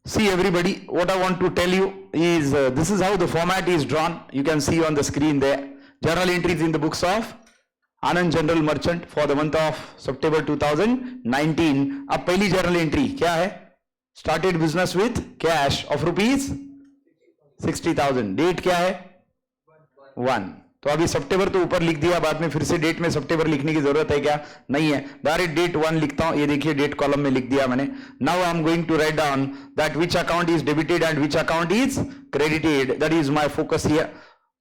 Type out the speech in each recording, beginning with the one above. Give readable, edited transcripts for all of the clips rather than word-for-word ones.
See everybody, what I want to tell you is this is how the format is drawn. You can see on the screen there. Journal entries in the books of Anand General Merchant for the month of September 2019. अब पहली journal entry क्या है? Started business with cash of rupees 60,000. Date क्या है? 1. तो अभी सितंबर तो ऊपर लिख दिया, बाद में फिर से डेट में सितंबर लिखने की जरूरत है क्या? नहीं है, डायरेक्ट डेट 1 लिखता हूं. ये देखिए डेट कॉलम में लिख दिया मैंने. Now I am going to write down that which account is debited and which account is credited. That is my focus here.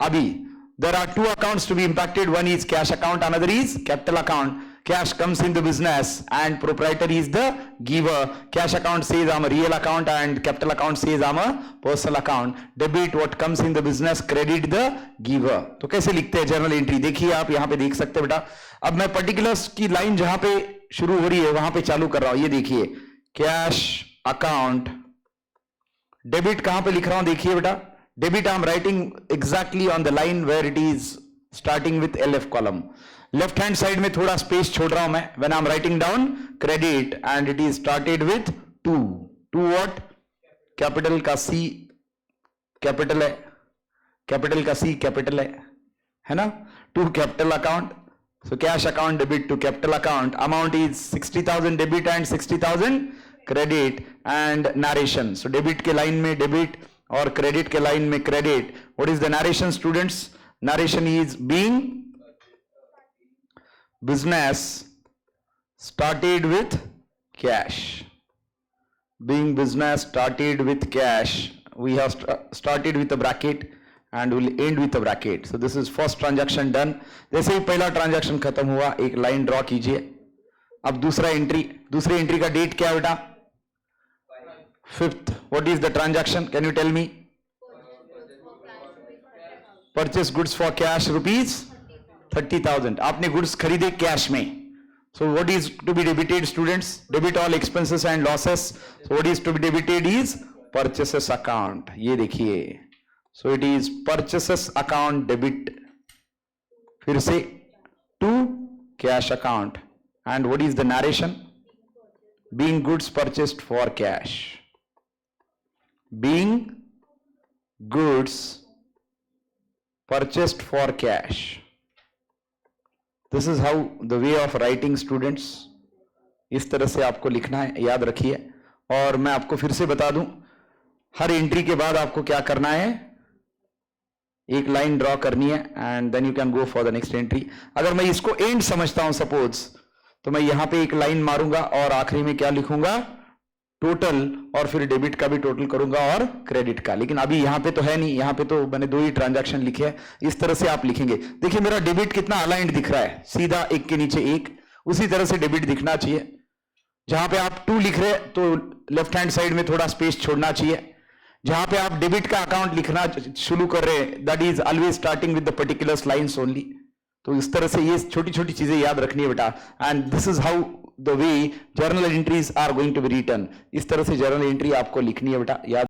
अभी there are two accounts to be impacted. One is cash account, another is capital account. Cash comes in the business and proprietor is the giver. Cash account says I'm a real account and capital account says I'm a personal account. Debit what comes in the business, credit the giver. तो कैसे लिखते हैं journal entry? देखिए आप यहाँ पे देख सकते हैं बेटा. अब मैं पर्टिकुलर्स की लाइन जहां पे शुरू हो रही है वहां पे चालू कर रहा हूं. ये देखिए कैश अकाउंट. डेबिट कहां पे लिख रहा हूं? देखिए बेटा, debit I'm writing exactly on the line where it is starting with LF column. Left hand side में थोड़ा space छोड़ रहा हूं मैं when I'm writing down credit and it is started with 2. 2 what? Capital का C capital है, capital का C capital है ना? 2 capital account. So cash account debit to capital account. Amount is 60,000 debit and 60,000 credit and narration. So debit के line में debit और credit के line में credit. What is the narration students? Narration is being business started with cash. Being business started with cash. We have started with a bracket and will end with a bracket. So this is first transaction done. जैसे ही पहला transaction खत्म हुआ एक line draw कीजिए. अब दूसरा entry. दूसरी एंट्री का डेट क्या है बेटा? 5th. What is the transaction? Can you tell me? Purchase goods for cash rupees 30,000. आपने गुड्स खरीदे कैश में. So what is to be debited students? Debit all expenses and losses. So what is to be debited is purchases account. ये देखिए. So it is purchases account debit. फिर से to cash account. And what is the narration? Being goods purchased for cash. Being goods purchased for cash. This is how the way of writing students. इस तरह से आपको लिखना है, याद रखिए. और मैं आपको फिर से बता दूं, हर एंट्री के बाद आपको क्या करना है? एक लाइन ड्रॉ करनी है and then you can go for the next entry. अगर मैं इसको एंड समझता हूं सपोज, तो मैं यहां पे एक लाइन मारूंगा और आखिरी में क्या लिखूंगा? टोटल. और फिर डेबिट का भी टोटल करूंगा और क्रेडिट का. लेकिन अभी यहां पे तो है नहीं, यहां पे तो मैंने 2 ही ट्रांजैक्शन लिखे हैं. इस तरह से आप लिखेंगे. देखिए मेरा डेबिट कितना अलाइंड दिख रहा है, सीधा एक के नीचे एक. उसी तरह से डेबिट दिखना चाहिए. जहां पे आप 2 लिख रहे हैं तो लेफ्ट हैंड साइड में थोड़ा स्पेस छोड़ना चाहिए. जहां पे आप डेबिट का अकाउंट लिखना शुरू कर रहे हैं, that is always starting with the particular lines only. तो इस तरह से ये छोटी छोटी चीजें याद रखनी है बेटा. And this is how the way journal entries are going to be written. इस तरह से journal entry आपको लिखनी है बेटा, याद